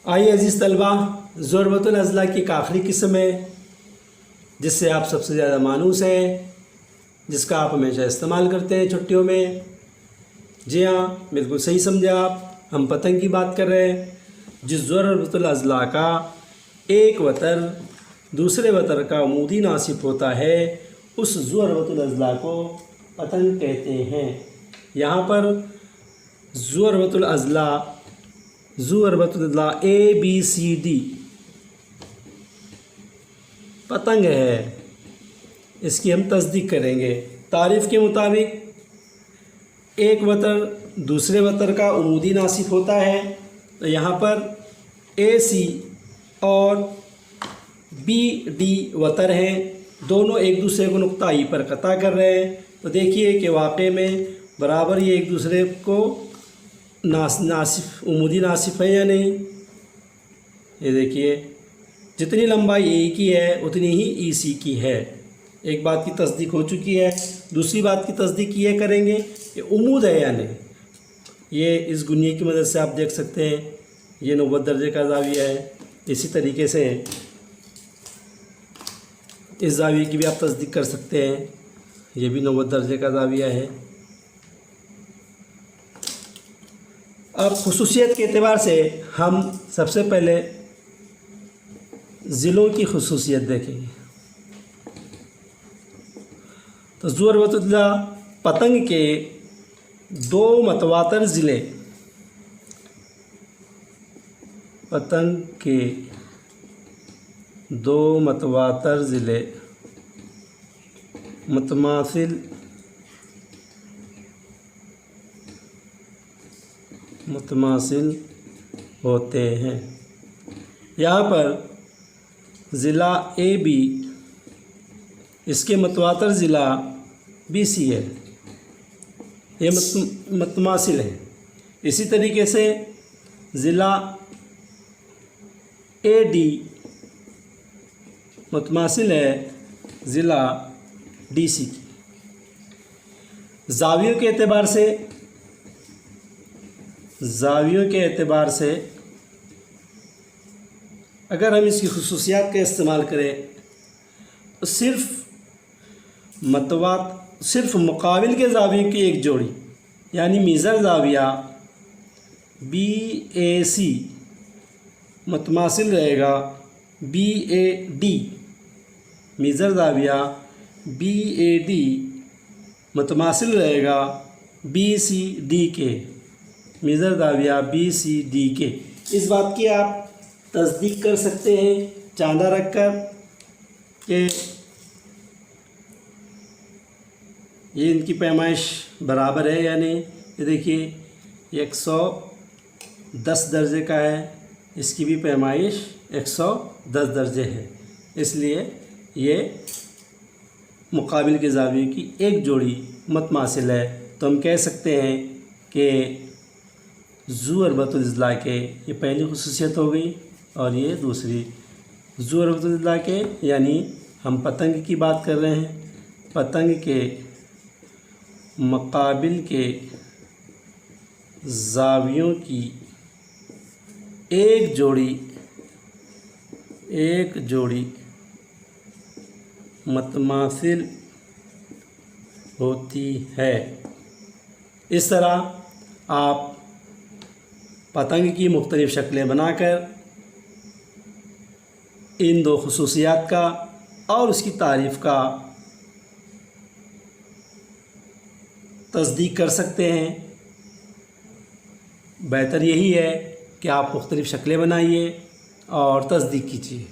आइए अजीज़ तलबा, ज़ुरबतुल अज़ला की एक आखिरी किस्म है जिससे आप सबसे ज़्यादा मानूस हैं, जिसका आप हमेशा इस्तेमाल करते हैं छुट्टियों में। जी हाँ, बिल्कुल सही समझे आप, हम पतंग की बात कर रहे हैं। जिस ज़ुरबतुल अज़ला का एक वतर दूसरे वतर का अमूदी नासिब होता है, उस ज़ुरबतुल अज़ला को पतंग कहते हैं। यहाँ पर ज़ुरबतुल अज़ला ABCD पतंग है, इसकी हम तस्दीक करेंगे। तारीफ़ के मुताबिक एक वतर दूसरे वतर का उमूदी नासिब होता है, तो यहाँ पर AC और BD वतर हैं, दोनों एक दूसरे को नुक्ता ई पर कता कर रहे हैं। तो देखिए कि वाक़ई में बराबर ये एक दूसरे को नासिफ उमूदी नासिफ है या नहीं। ये देखिए, जितनी लंबाई ए की है उतनी ही EC की है। एक बात की तस्दीक हो चुकी है। दूसरी बात की तस्दीक ये करेंगे कि उमूद है या नहीं। ये इस गुनिये की मदद से आप देख सकते हैं, ये 90 दर्जे का ज़ाविया है। इसी तरीके से इस ज़ाविये की भी आप तस्दीक कर सकते हैं, ये भी 90 दर्जे का ज़ाविया है। अब खुसूसियत के एतबार से हम सबसे पहले ज़िलों की खुसूसियत देखेंगे। तो ज़ुरबतुल अज़ला पतंग के दो मतवातर ज़िले, पतंग के दो मतवातर ज़िले मुतमासिल होते हैं। यहाँ पर ज़िला AB, इसके मतवातर ज़िला BC है, ये मुतमासिल है। इसी तरीके से ज़िला AD मुतमासिल है ज़िला DC की। ज़ावियों के एतबार से अगर हम इसकी खुसूसियात का इस्तेमाल करें तो सिर्फ मुकाबिल के ज़ावियों की एक जोड़ी, यानी मीज़र ज़ाविया BAC मुतमासिल रहेगा BAD, मीज़र ज़ाविया BAD मुतमासिल रहेगा BCD के, मीज़र ज़ाविया BCD के। इस बात की आप तस्दीक कर सकते हैं चांदा रख कर कि ये इनकी पैमाइश बराबर है या नहीं। ये देखिए, 110 दर्जे का है, इसकी भी पैमाइश 110 दर्जे है, इसलिए ये मुकाबिल के ज़ाविये की एक जोड़ी मुतमासिल है। तो हम कह सकते हैं कि ज़ुरबतुल अज़ला के ये पहली खुसूसियत हो गई, और ये दूसरी ज़ुरबतुल अज़ला के, यानी हम पतंग की बात कर रहे हैं। पतंग के मुकाबिल के ज़ावियों की एक जोड़ी मुतमासिल होती है। इस तरह आप पतंग की मुख्तलिफ़ शक्लें बनाकर इन दो खुसूसियात का और उसकी तारीफ़ का तस्दीक कर सकते हैं। बेहतर यही है कि आप मुख्तलिफ़ शक्लें बनाइए और तस्दीक कीजिए।